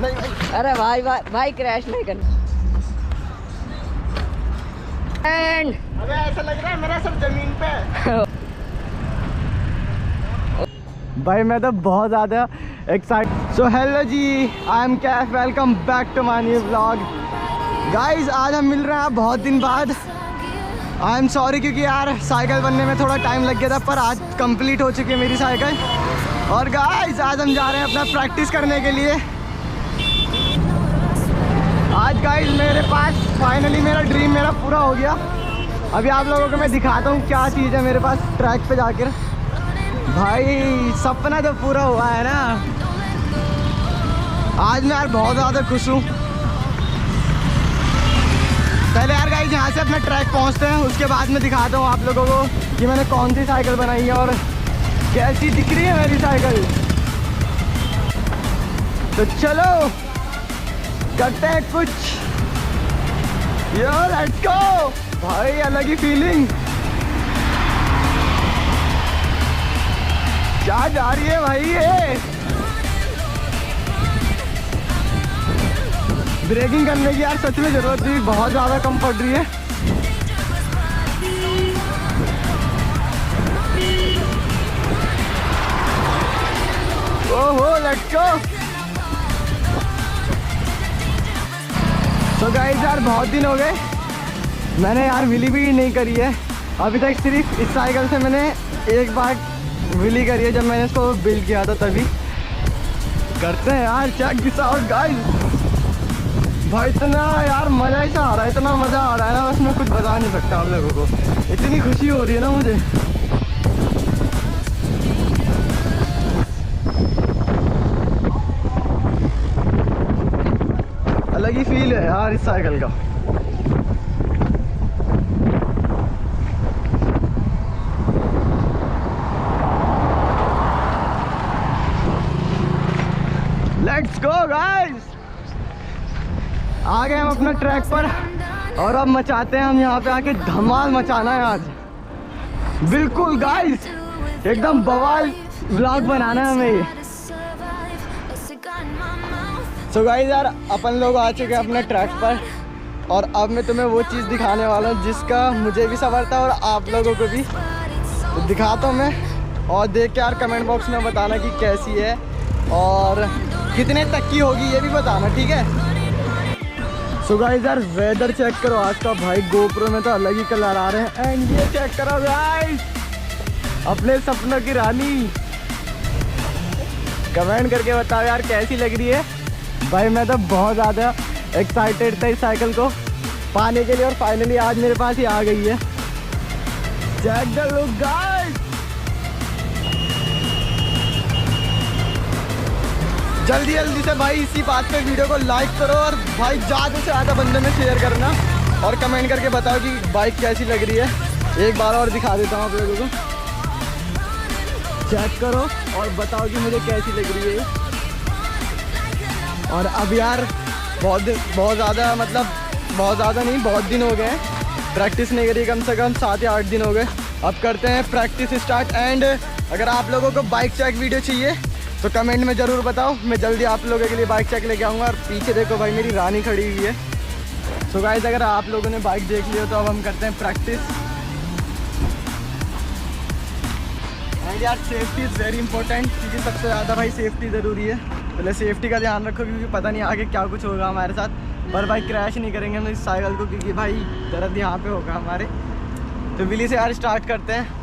नहीं भाई। अरे भाई भाई भाई क्रैश नहीं करना। एंड अबे ऐसा लग रहा है मेरा सब जमीन पे है। भाई मैं तो बहुत ज़्यादा excited. So hello ji, I am Kaif, welcome back to my new vlog. Guys आज हम मिल रहे हैं बहुत दिन बाद। आई एम सॉरी क्योंकि यार साइकिल बनने में थोड़ा टाइम लग गया था, पर आज कंप्लीट हो चुकी है मेरी साइकिल। और गाइस आज हम जा रहे हैं अपना प्रैक्टिस करने के लिए। आज गाइस मेरे पास फाइनली मेरा ड्रीम मेरा पूरा हो गया। अभी आप लोगों को मैं दिखाता हूँ क्या चीज़ है मेरे पास ट्रैक पे जाकर। भाई सपना तो पूरा हुआ है ना। आज मैं यार बहुत ज़्यादा खुश हूँ। पहले यार गाइस यहाँ से अपना ट्रैक पहुँचते हैं, उसके बाद में दिखाता हूँ आप लोगों को कि मैंने कौन सी साइकिल बनाई है और कैसी दिख रही है मेरी साइकिल। तो चलो करते हैं कुछ। यो लेट्स गो भाई, अलग ही फीलिंग। क्या जा रही है भाई ये। ब्रेकिंग करने की यार सच में जरूरत थी, बहुत ज़्यादा कम पड़ रही है। ओहो लेट्स गो। तो गाइस यार बहुत दिन हो गए मैंने यार व्हीली भी नहीं करी है अभी तक। सिर्फ इस साइकिल से मैंने एक बार व्हीली करी है, जब मैंने इसको बिल्ड किया था तभी। करते हैं यार चेक दिस आउट गाइस। भाई इतना यार मज़ा ही आ रहा है, इतना मज़ा आ रहा है ना, बस मैं कुछ बता नहीं सकता आप लोगों को। इतनी खुशी हो रही है ना मुझे। अलग ही फील है यार इस साइकिल का। Let's go guys. आ गए हम अपना ट्रैक पर और अब मचाते हैं हम यहाँ पे आके धमाल मचाना है आज। बिल्कुल गाइस एकदम बवाल व्लॉग बनाना है हमें। सो गाइस यार अपन लोग आ चुके हैं अपने ट्रैक पर और अब मैं तुम्हें वो चीज़ दिखाने वाला हूँ जिसका मुझे भी सवाल था और आप लोगों को भी। तो दिखाता हूँ मैं और देख के यार कमेंट बॉक्स में बताना कि कैसी है और कितने तक की होगी ये भी बताना, ठीक है। सो गाइस यार वेदर चेक करो आज का भाई, गोप्रो में तो अलग ही कलर आ रहे हैं। एंड ये चेक करो गाइस अपने सपनों की रानी। कमेंट करके बताओ यार कैसी लग रही है। भाई मैं तो बहुत ज़्यादा एक्साइटेड था इस साइकिल को पाने के लिए और फाइनली आज मेरे पास ही आ गई है। Check the look guys. जल्दी जल्दी से भाई इसी बात पे वीडियो को लाइक करो और भाई ज़्यादा से ज़्यादा बंदे में शेयर करना और कमेंट करके बताओ कि बाइक कैसी लग रही है। एक बार और दिखा देता हूँ आप लोगों को। चेक करो और बताओ कि मुझे कैसी लग रही है। और अब यार बहुत ज़्यादा मतलब बहुत ज़्यादा नहीं, बहुत दिन हो गए प्रैक्टिस नहीं करी, कम से कम 7 या 8 दिन हो गए। अब करते हैं प्रैक्टिस स्टार्ट। एंड अगर आप लोगों को बाइक चेक वीडियो चाहिए तो कमेंट में ज़रूर बताओ, मैं जल्दी आप लोगों के लिए बाइक चेक लेके आऊँगा। और पीछे देखो भाई मेरी रानी खड़ी हुई है। सो गाइस अगर आप लोगों ने बाइक देख लिया तो अब हम करते हैं प्रैक्टिस। एंड यार सेफ्टी इज़ वेरी इंपॉर्टेंट, क्योंकि सबसे ज़्यादा भाई सेफ्टी ज़रूरी है। पहले सेफ्टी का ध्यान रखो क्योंकि पता नहीं आगे क्या कुछ होगा हमारे साथ। पर भाई क्रैश नहीं करेंगे हम इस साइकिल को, क्योंकि भाई दर्द यहाँ पे होगा हमारे। तो व्हीली से यार स्टार्ट करते हैं।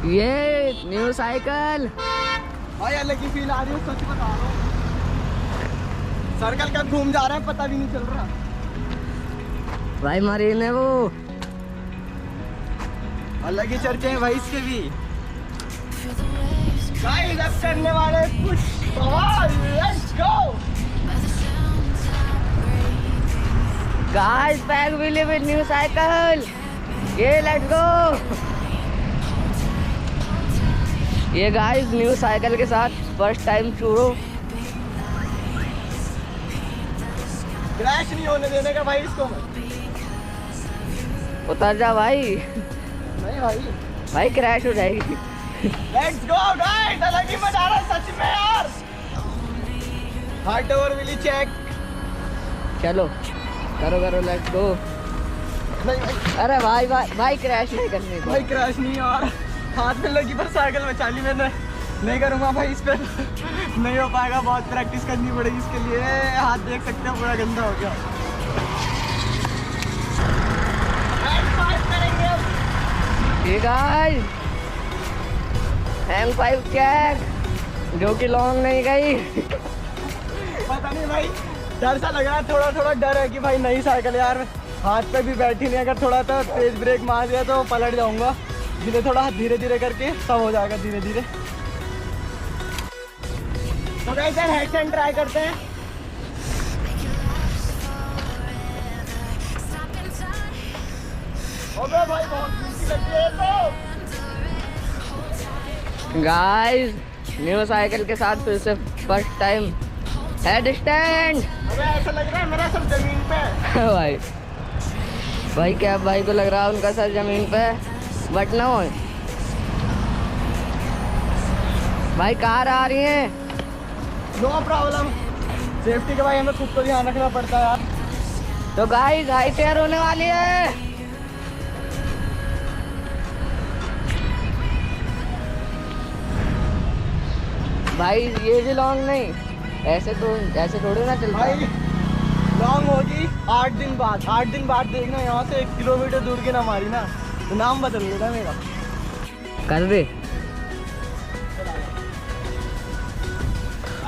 ये न्यू साइकिल भाई अलग ही फील आ रही है, सच बता रहा हूँ। सर्कल कब घूम जा रहा है पता भी नहीं चल रहा भाई मरीन है वो। अलग ही चर्चे हैं भाई इसके भी। गाइस अब करने वाले कुछ बवाल। Let's go guys back wheelie with new cycle. ये लेट्स गो। ये गाइस न्यू साइकिल के साथ फर्स्ट टाइम शुरू। क्रैश नहीं होने देने का भाई इसको। उतर जा भाई। नहीं भाई, भाई क्रैश हो जाएगी। लेट्स गो गाइस, अलग ही मजा आ रहा है सच में यार। Heart over willy check. चलो करो करो, लेट्स गो। नहीं भाई, अरे भाई भाई भाई क्रैश नहीं करने को। भाई क्रैश नहीं यार, हाथ में लगी पर साइकिल बचा ली मैंने। नहीं करूँगा भाई इस पर, नहीं हो पाएगा, बहुत प्रैक्टिस करनी पड़ेगी इसके लिए। हाथ देख सकते हो पूरा गंदा हो गया। ठीक है, हैंग 5 चेक, जो कि लॉन्ग नहीं गई। पता नहीं भाई, डर सा लग रहा है, थोड़ा थोड़ा डर है कि भाई नई साइकिल यार, हाथ पे भी बैठी नहीं, अगर थोड़ा सा तेज ब्रेक मार दिया तो पलट जाऊंगा। धीरे थोड़ा धीरे धीरे करके सब हो जाएगा धीरे धीरे। तो गाइस यार हैंडस्टैंड ट्राई करते हैं। अबे भाई बहुत खुशी लगती है तो। गाइस न्यू साइकिल के साथ फिर से फर्स्ट टाइम हेड स्टैंड। अबे ऐसा लग रहा है मेरा सर जमीन पे है। भाई भाई क्या भाई को लग रहा है उनका सर जमीन पे है, बट नो भाई कार आ रही है। नो प्रॉब्लम, सेफ्टी के भाई हमें खुद को ध्यान रखना पड़ता है यार। तो गाइस हाई टेयर होने वाली है। भाई ये भी लॉन्ग नहीं, ऐसे थोड़ी ना चलता भाई है। लॉन्ग होगी 8 दिन बाद, 8 दिन बाद देखना, यहाँ से 1 किलोमीटर दूर की ना मारी ना तो नाम बदल देगा मेरा। कर दे।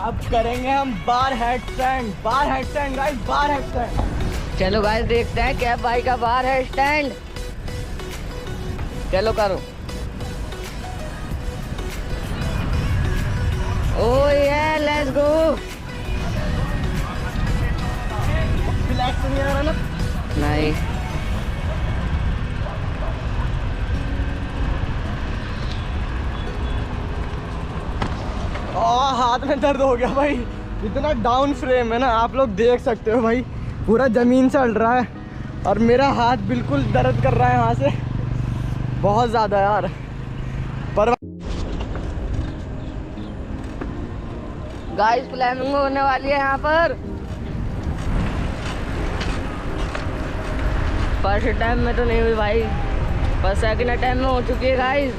अब करेंगे हम बार हेडस्टैंड, बार हेडस्टैंड गाइस, बार हेडस्टैंड। चलो गाइस देखते हैं क्या भाई का बार है स्टैंड। चलो करो। ओह ये लेट्स गो। रिलैक्स नहीं आ रहा ना। नहीं हाथ में दर्द हो गया भाई, इतना डाउन फ्रेम है ना, आप लोग देख सकते हो भाई, पूरा जमीन से अड़ रहा है और मेरा हाथ बिल्कुल दर्द कर रहा है यहाँ से बहुत ज़्यादा यार। पर गाइस फ्लैमिंगो होने वाली है यहाँ पर। फर्स्ट टाइम में तो नहीं हुई भाई, पर सेकंड टाइम में हो चुकी है गाइस।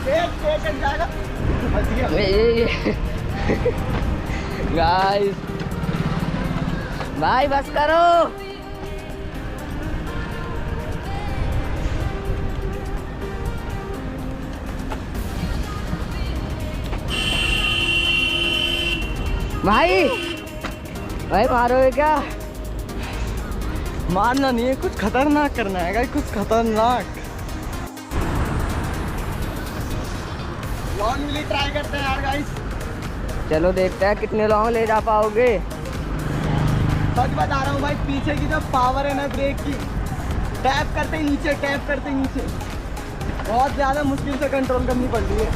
जाएगा बच गया। गाइस भाई बस करो। भाई भाई मारोगे क्या? मारना नहीं है, कुछ खतरनाक करना है गाइस, कुछ खतरनाक। लॉन्ग विली ट्राई करते हैं यार गाइस। चलो देखते हैं कितने लॉन्ग ले जा पाओगे। सच बता रहा हूँ भाई, पीछे की जो पावर है ना ब्रेक की, टैप करते ही नीचे, टैप करते ही नीचे, बहुत ज़्यादा मुश्किल से कंट्रोल करनी पड़ रही है।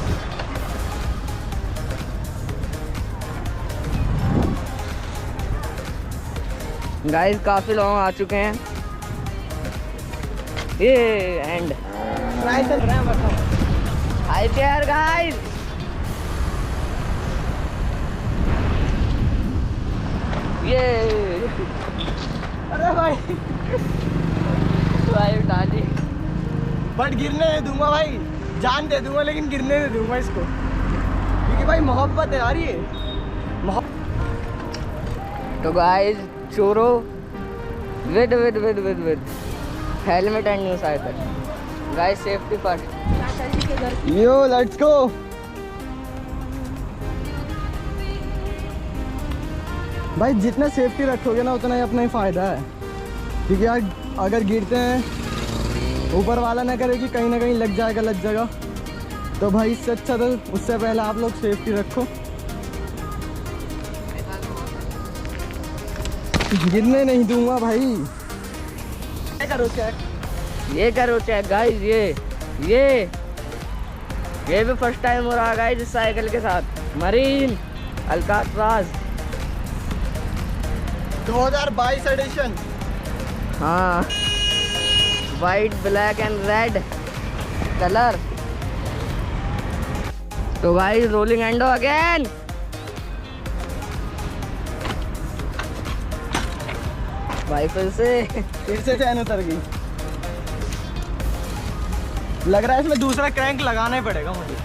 गाइस काफी लॉन्ग आ चुके हैं ये एंड ट्राई चल रहे हैं बताओ। हाई टेयर गाइस। ये अरे भाई भाई उठा दी। बट गिरने नहीं दूंगा भाई, जान दे दूंगा लेकिन गिरने नहीं दूंगा इसको, क्योंकि भाई मोहब्बत है यार ये। तो गाइस चोरो with helmet and new cycle. Guys safety first. Yo let's go. भाई जितना सेफ्टी रखोगे ना उतना ही अपना ही फायदा है, क्योंकि यार अगर गिरते हैं ऊपर वाला ना करे कि कहीं ना कहीं लग जाएगा, तो भाई इससे अच्छा तो उससे पहले आप लोग सेफ्टी रखो। गिरने नहीं दूंगा भाई। ये करो चेक गाइस। ये भी फर्स्ट टाइम हो रहा है गाइस इस साइकिल के साथ। Marin Alcatraz 2022 edition. हाँ white black and red colour. तो भाई रोलिंग एंडो अगेन। भाई फिर से चैन उतर गई। लग रहा है इसमें दूसरा क्रैंक लगाना ही पड़ेगा मुझे।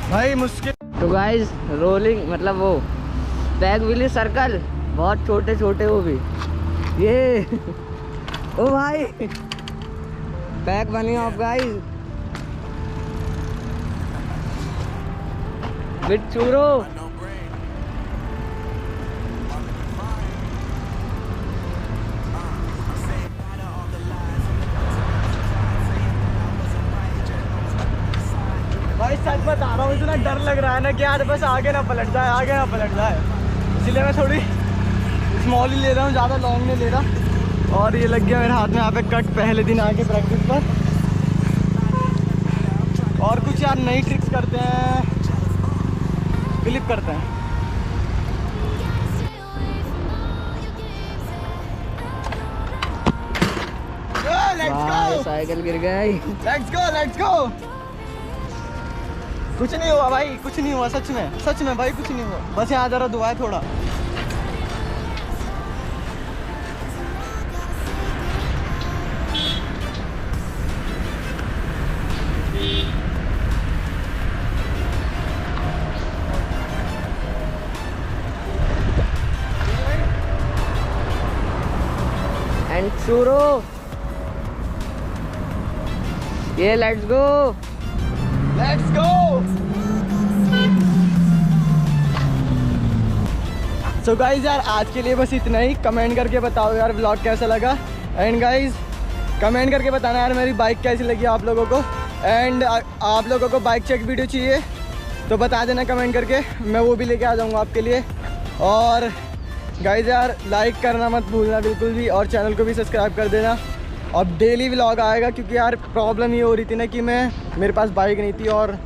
भाई मुश्किल। तो गाइस रोलिंग मतलब वो बैग व्हीली सर्कल बहुत छोटे छोटे वो भी ये ओ भाई बैग बनी ऑफ गाइस विद चूरो। भाई सच बता रहा हूँ, इतना डर लग रहा है ना कि यार बस आगे ना पलट जाए, इसलिए मैं थोड़ी स्मॉल ही ले रहा हूँ, ज़्यादा लॉन्ग नहीं ले रहा। और ये लग गया मेरे हाथ में यहाँ पे कट पहले दिन आके प्रैक्टिस पर। और कुछ यार नई ट्रिक्स करते हैं, फ्लिप करते हैं। साइकिल गिर गई। Let's go. कुछ नहीं हुआ भाई, कुछ नहीं हुआ, सच में भाई कुछ नहीं हुआ, बस यहाँ जरा दुआ है थोड़ा। एंड चूरो ये लेट्स गो। सो गाइज यार आज के लिए बस इतना ही। कमेंट करके बताओ यार व्लॉग कैसा लगा। एंड गाइज कमेंट करके बताना यार मेरी बाइक कैसी लगी आप लोगों को। एंड आप लोगों को बाइक चेक वीडियो चाहिए तो बता देना कमेंट करके, मैं वो भी लेके आ जाऊँगा आपके लिए। और गाइज यार लाइक करना मत भूलना बिल्कुल भी, और चैनल को भी सब्सक्राइब कर देना। अब डेली व्लॉग आएगा, क्योंकि यार प्रॉब्लम ये हो रही थी ना कि मेरे पास बाइक नहीं थी और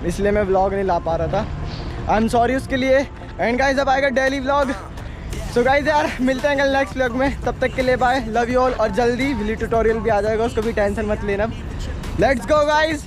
इसलिए मैं व्लॉग नहीं ला पा रहा था। आई एम सॉरी उसके लिए। एंड गाइज अब आएगा डेली व्लॉग। सो गाइज यार मिलते हैं कल नेक्स्ट व्लॉग में, तब तक के लिए बाय, लव यू ऑल। और जल्दी व्हीली ट्यूटोरियल भी आ जाएगा, उसको भी टेंशन मत लेना। Let's go guys.